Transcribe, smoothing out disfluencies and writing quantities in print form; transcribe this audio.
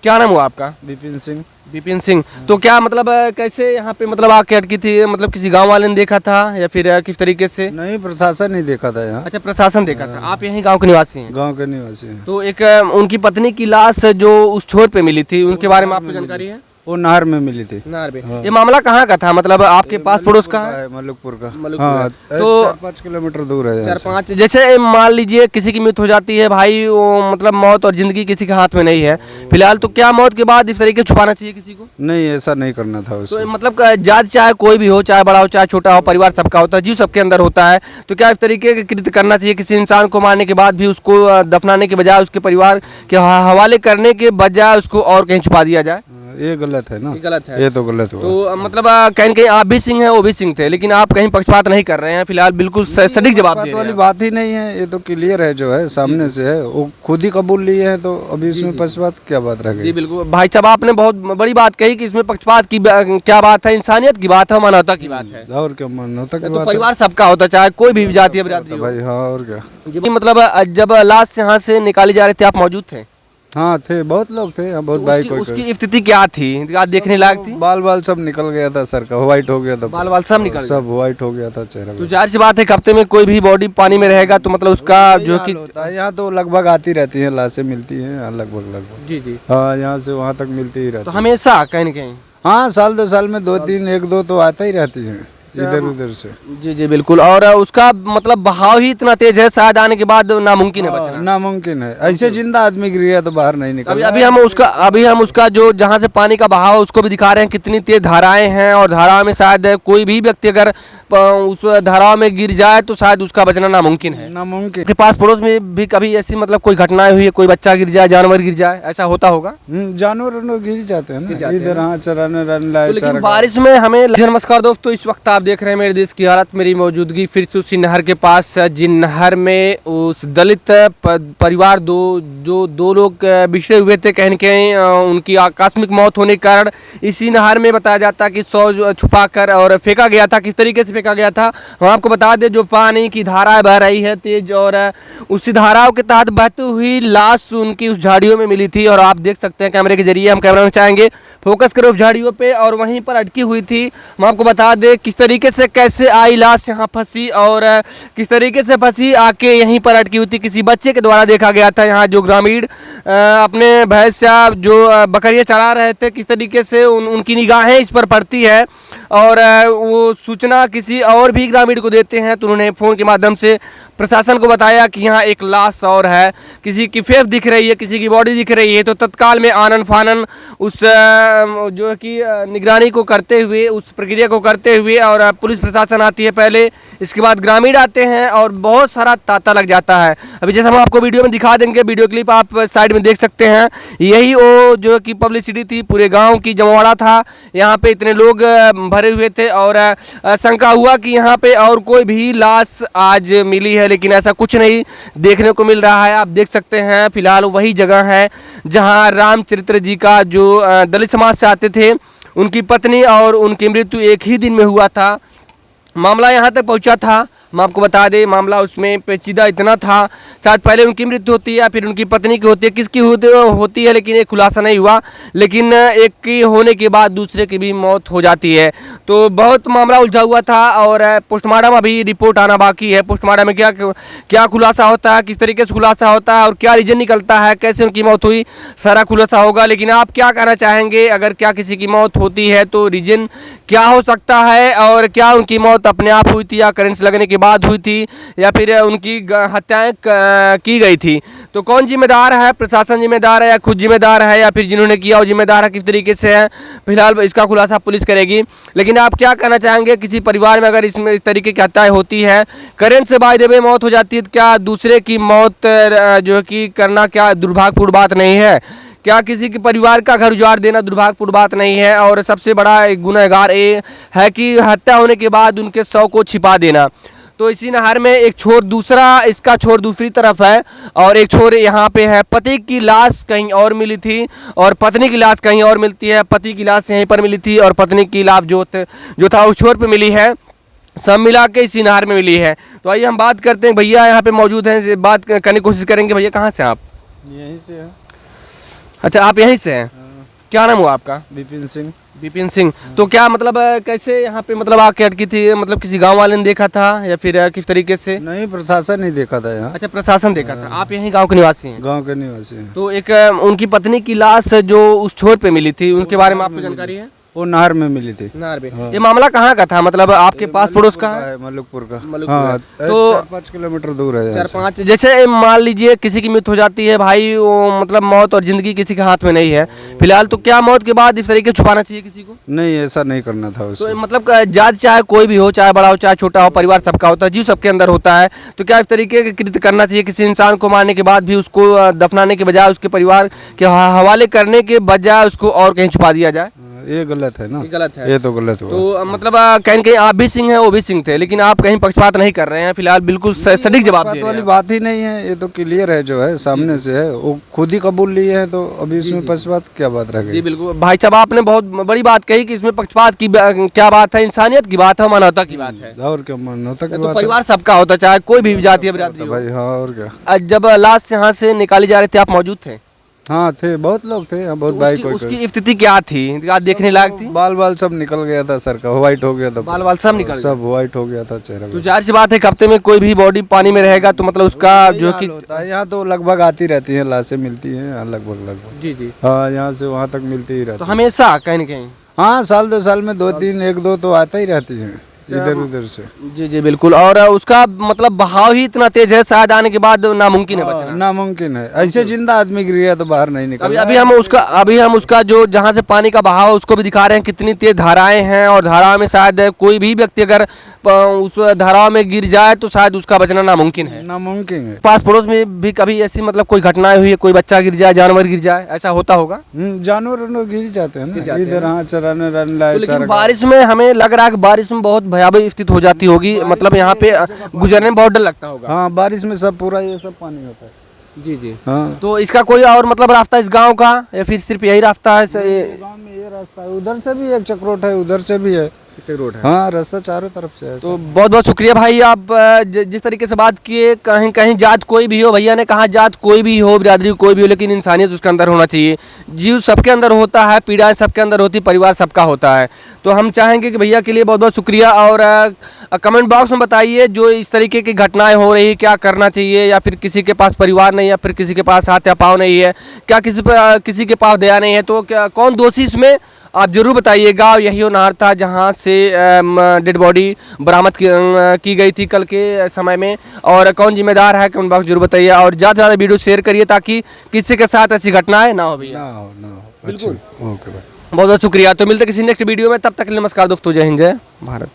क्या नाम हुआ आपका? विपिन सिंह। विपिन सिंह। तो क्या मतलब कैसे यहाँ पे मतलब आके अटकी थी, मतलब किसी गांव वाले ने देखा था या फिर किस तरीके से? नहीं, प्रशासन नहीं देखा था यहाँ। अच्छा, प्रशासन देखा था। आप यहीं गांव के निवासी हैं? गांव के निवासी हैं। तो एक उनकी पत्नी की लाश जो उस छोर पे मिली थी, उनके बारे में आपको जानकारी है? वो नहर में मिली थी। नहर पे। ये मामला कहाँ का था, मतलब आपके पास पड़ोस का है? मलिकपुर का। मलिकपुर हाँ, है। तो 4-5 किलोमीटर दूर है यहाँ से। 4-5, जैसे मान लीजिए किसी की मृत्यु हो जाती है भाई, वो मतलब मौत और जिंदगी किसी के हाथ में नहीं है फिलहाल, तो क्या मौत के बाद इस तरीके छुपाना चाहिए किसी को? नहीं, ऐसा नहीं करना था तो उसको। मतलब जात चाहे कोई भी हो, चाहे बड़ा हो चाहे छोटा हो, परिवार सबका होता है, जीव सबके अंदर होता है, तो क्या इस तरीके के कृत्य करना चाहिए? किसी इंसान को मारने के बाद भी उसको दफनाने के बजाय उसके परिवार के हवाले करने के बजाय उसको और कहीं छुपा दिया जाए? ये गलत है ना। ये गलत है। ये तो गलत हुआ। तो मतलब कहीं कहीं आप भी सिंह हैं, वो भी सिंह थे, लेकिन आप कहीं पक्षपात नहीं कर रहे हैं फिलहाल, बिल्कुल सटीक जवाब दे बात रहे वाली हैं। बात ही नहीं है, ये तो क्लियर है, जो है सामने से है, वो खुद ही कबूल लिए हैं, तो अभी इसमें पक्षपात क्या बात रह जी गई? बिल्कुल भाई साहब, आपने बहुत बड़ी बात कही कि इसमें पक्षपात की क्या बात है, इंसानियत की बात है, मानवता की बात है। और क्या मानवता की तो बात है? परिवार सबका होता है, चाहे कोई भी जातीय बिरादरी हो। भाई हाँ, और क्या। जी, मतलब जब लाश यहाँ से निकाली जा रही थी आप मौजूद थे? हाँ थे, बहुत लोग थे यहाँ, बहुत बाइक उसकी स्थिति क्या थी, क्या देखने लायक थी? बाल बाल सब निकल गया था सर का, व्हाइट हो गया था। बाल बाल सब निकल सब व्हाइट हो गया था चेहरा। तो जाहिर सी बात है कि हफ्ते में कोई भी बॉडी पानी में रहेगा तो मतलब उसका जो कि होता है, यहाँ तो लगभग आती रहती है, लाशें मिलती हैं यहाँ लगभग। जी जी, हाँ, यहाँ से वहाँ तक मिलती ही तो रहती है। हमेशा कहीं न कहीं। हाँ, साल 2 साल में 2-3 1-2 तो आता ही रहती है इधर उधर से। जी जी बिल्कुल, और उसका मतलब बहाव ही इतना तेज है, शायद आने के बाद नामुमकिन है बचना। नामुमकिन है, ऐसे जिंदा आदमी गिर गया तो बाहर नहीं निकल। अभी हम उसका जो जहाँ से पानी का बहाव है उसको भी दिखा रहे हैं, कितनी तेज धाराएं हैं, और धाराओं में शायद कोई भी व्यक्ति अगर उस धाराओं में गिर जाए तो शायद उसका बचना नामुमकिन है। नामुमकिन। आपके पास पड़ोस में भी कभी ऐसी मतलब कोई घटनाएं हुई है, कोई बच्चा गिर जाए, जानवर गिर जाए, ऐसा होता होगा? जानवर गिर जाते हैं ना इधर, हाँ, चराने लाए। लेकिन बारिश में हमें। नमस्कार दोस्तों, इस वक्त आप देख रहे हैं मेरे देश की हालत, मेरी मौजूदगी फिर से उसी नहर के पास, जिन नहर में उस दलित परिवार दो लोग बिछड़े हुए थे, कहीं न कहीं उनकी आकस्मिक मौत होने के कारण इसी नहर में बताया जाता है कि शव छुपा कर और फेंका गया था। किस तरीके से फेंका गया था हम आपको बता दें, जो पानी की धारा बह रही है तेज, और उसी धाराओं के तहत बहती हुई लाश उनकी उस झाड़ियों में मिली थी, और आप देख सकते हैं कैमरे के जरिए, हम कैमरा में चाहेंगे फोकस करें उस झाड़ियों पे, और वहीं पर अटकी हुई थी। हम आपको बता दें किस तरीके से कैसे आई लाश यहाँ फंसी, और किस तरीके से फंसी आके यहीं पर अटकी हुई थी। किसी बच्चे के द्वारा देखा गया था यहाँ, जो ग्रामीण अपने भैंस या जो बकरियाँ चरा रहे थे, किस तरीके से उनकी निगाहें इस पर पड़ती है, और वो सूचना किसी और भी ग्रामीण को देते हैं, तो उन्होंने फ़ोन के माध्यम से प्रशासन को बताया कि यहाँ एक लाश और है, किसी की फेस दिख रही है, किसी की बॉडी दिख रही है। तो तत्काल में आनन फानन उस जो कि निगरानी को करते हुए, उस प्रक्रिया को करते हुए, और पुलिस प्रशासन आती है पहले, इसके बाद ग्रामीण आते हैं, और बहुत सारा तांता लग जाता है। अभी जैसे हम आपको वीडियो में दिखा देंगे, वीडियो क्लिप आप साइड में देख सकते हैं, यही वो जो कि पब्लिसिटी थी, पूरे गाँव की जमवाड़ा था, यहाँ पे इतने लोग भरे हुए थे, और शंका हुआ कि यहाँ पे और कोई भी लाश आज मिली है, लेकिन ऐसा कुछ नहीं देखने को मिल रहा है। आप देख सकते हैं फिलहाल वही जगह है जहाँ रामचरित्र जी का जो दलित समाज से आते थे, उनकी पत्नी और उनकी मृत्यु एक ही दिन में हुआ था। मामला यहाँ तक पहुँचा था, हम आपको बता दें, मामला उसमें पेचीदा इतना था, शायद पहले उनकी मृत्यु होती है या फिर उनकी पत्नी की होती है, किसकी होती है, लेकिन ये खुलासा नहीं हुआ। लेकिन एक की होने के बाद दूसरे की भी मौत हो जाती है, तो बहुत मामला उलझा हुआ था, और पोस्टमार्टम अभी रिपोर्ट आना बाकी है। पोस्टमार्टम में क्या खुलासा होता है, किस तरीके से खुलासा होता है, और क्या रीजन निकलता है, कैसे उनकी मौत हुई, सारा खुलासा होगा। लेकिन आप क्या कहना चाहेंगे, अगर क्या किसी की मौत होती है तो रीजन क्या हो सकता है, और क्या उनकी मौत अपने आप हुई थी या करंट लगने के बाद हुई थी, या फिर उनकी हत्याएं की गई थी? तो कौन जिम्मेदार है, प्रशासन जिम्मेदार है या खुद जिम्मेदार है, या फिर जिन्होंने किया वो जिम्मेदार है, किस तरीके से है, फिलहाल इसका खुलासा पुलिस करेगी। लेकिन आप क्या कहना चाहेंगे, किसी परिवार में अगर इसमें इस तरीके की हत्याएं होती है, करंट से बाय द वे मौत हो जाती है, तो क्या दूसरे की मौत जो कि करना क्या दुर्भाग्यपूर्ण बात नहीं है? क्या किसी के परिवार का घर उजाड़ देना दुर्भाग्यपूर्ण बात नहीं है? और सबसे बड़ा एक गुनहगार ये है कि हत्या होने के बाद उनके शव को छिपा देना। तो इसी नहर में एक छोर इसका छोर दूसरी तरफ है, और एक छोर यहाँ पे है। पति की लाश कहीं और मिली थी और पत्नी की लाश कहीं और मिलती है। पति की लाश यहीं पर मिली थी और पत्नी की लाश जो था उस छोर पे मिली है, सब मिला के इसी नहर में मिली है। तो आइए हम बात करते हैं, भैया यहाँ पे मौजूद हैं, बात करने की कोशिश करेंगे। भैया कहाँ से आप? यहीं से है। अच्छा, आप यहीं से हैं? क्या नाम हुआ आपका? विपिन सिंह। विपिन सिंह। तो क्या मतलब कैसे यहाँ पे मतलब आके अटकी थी? मतलब किसी गांव वाले ने देखा था या फिर किस तरीके से? नहीं, प्रशासन नहीं देखा था यहाँ। अच्छा, प्रशासन देखा था। आप यहीं गांव के निवासी हैं? गांव के निवासी हैं। तो एक उनकी पत्नी की लाश जो उस छोर पे मिली थी, उनके बारे में आपको जानकारी है? वो नहर में मिली थी। नहर में। ये मामला कहाँ का था? मतलब आपके पास पड़ोस का है? मलुकपुर का। मलुकपुर हाँ, है। तो 4-5 किलोमीटर दूर है यहाँ से। 4-5। जैसे मान लीजिए किसी की मृत्यु हो जाती है भाई, वो मतलब मौत और जिंदगी किसी के हाथ में नहीं है फिलहाल, तो क्या मौत के बाद इस तरीके छुपाना चाहिए किसी को? नहीं, ऐसा नहीं करना था उसको। तो मतलब जात चाहे कोई भी हो, चाहे बड़ा हो चाहे छोटा हो, परिवार सबका होता है, जीव सबके अंदर होता है, तो क्या इस तरीके के कृत्य करना चाहिए? किसी इंसान को मारने के बाद भी उसको दफनाने के बजाय उसके परिवार के हवाले करने के बजाय उसको और कहीं छुपा दिया जाए? ये गलत है ना। ये गलत है। ये तो गलत हुआ। तो मतलब कहीं न कहीं आप भी सिंह हैं, वो भी सिंह थे, लेकिन आप कहीं पक्षपात नहीं कर रहे हैं फिलहाल, बिल्कुल सटीक जवाब दे बात रहे वाली हैं। बात ही नहीं है, ये तो क्लियर है जो है सामने से है, वो खुद ही कबूल लिए हैं, तो अभी इसमें पक्षपात क्या बात रह जी गई? बिल्कुल भाई साहब, आपने बहुत बड़ी बात कही कि इसमें पक्षपात की क्या बात है? इंसानियत की बात है, मानवता की बात है। और क्या मानवता की तो बात परिवार सबका होता है, चाहे कोई भी जातीय बिरादरी है हो। भाई। हाँ, और क्या। आज जब लाश यहाँ से निकाली जा रही थी, आप मौजूद थे? हाँ थे, बहुत लोग थे यहाँ, बहुत भाई। कोई उसकी स्थिति क्या थी? आज देखने लायक थी? बाल बाल सब निकल गया था सर का, व्हाइट हो गया था। बाल वाल सब निकल गए? सब व्हाइट हो गया था चेहरा। तो जाहिर सी बात है, हफ्ते में कोई भी बॉडी पानी में रहेगा तो मतलब उसका जो कि होता है, यहाँ तो लगभग आती रहती है, लाशें मिलती हैं यहाँ लगभग। जी जी। हाँ, यहाँ से वहाँ तक मिलती ही तो रहती है। हमेशा कहीं ना कहीं? हाँ, साल 2 साल में 2-3 1-2 तो आता ही रहती है इधर उधर से। जी जी बिल्कुल। और उसका मतलब बहाव ही इतना तेज है, शायद आने के बाद नामुमकिन है बचना। नामुमकिन है, ऐसे जिंदा आदमी गिर गया तो बाहर नहीं निकल। अभी हम उसका जो जहाँ से पानी का बहाव है उसको भी दिखा रहे हैं, कितनी तेज धाराएं हैं, और धाराओं में शायद कोई भी व्यक्ति अगर उस धाराओं में गिर जाए तो शायद उसका बचना नामुमकिन है। नामुमकिन है। पास पड़ोस में भी कभी ऐसी मतलब कोई घटनाएं हुई है, कोई बच्चा गिर जाए, जानवर गिर जाए, ऐसा होता होगा? जानवर गिर जाते हैं ना इधर। हाँ, चराने लाए। तो लेकिन बारिश में हमें लग रहा है कि बारिश में बहुत भयावह स्थिति हो जाती होगी, मतलब यहाँ पे गुजरने में बहुत डर लगता होगा। हाँ, बारिश में सब पूरा ये सब पानी होता है। जी जी। हाँ, तो इसका कोई और मतलब रास्ता इस गांव का, या फिर सिर्फ यही रास्ता है? गांव में ये रास्ता है, उधर से भी एक चक्रोट है, उधर से भी है। रोड है। हाँ, रास्ता चारों तरफ से है। तो बहुत बहुत शुक्रिया भाई, आप जिस तरीके से बात किए, कहीं कहीं जात कोई भी हो, भैया ने कहा जात कोई भी हो, बिरादरी कोई भी हो, लेकिन इंसानियत उसके अंदर होना चाहिए। जीव सबके अंदर होता है, पीड़ा सबके अंदर होती, परिवार सबका होता है। तो हम चाहेंगे कि भैया के लिए बहुत बहुत शुक्रिया, और कमेंट बॉक्स में बताइए जो इस तरीके की घटनाएं हो रही, क्या करना चाहिए, या फिर किसी के पास परिवार नहीं है, फिर किसी के पास हाथ या पाँव नहीं है, क्या किसी के पास दया नहीं है, तो क्या कौन दोषी इसमें, आप जरूर बताइएगा। यही वो नहर था जहाँ से डेड बॉडी बरामद की गई थी कल के समय में, और कौन जिम्मेदार है कमेंट बॉक्स जरूर बताइए, और ज़्यादा से ज़्यादा वीडियो शेयर करिए ताकि किसी के साथ ऐसी घटनाएं ना हो भैया। ना हो। बिल्कुल। ओके भाई, बहुत बहुत शुक्रिया। तो मिलते किसी नेक्स्ट वीडियो में, तब तक के लिए नमस्कार दोस्तों, जय हिंद जय भारत।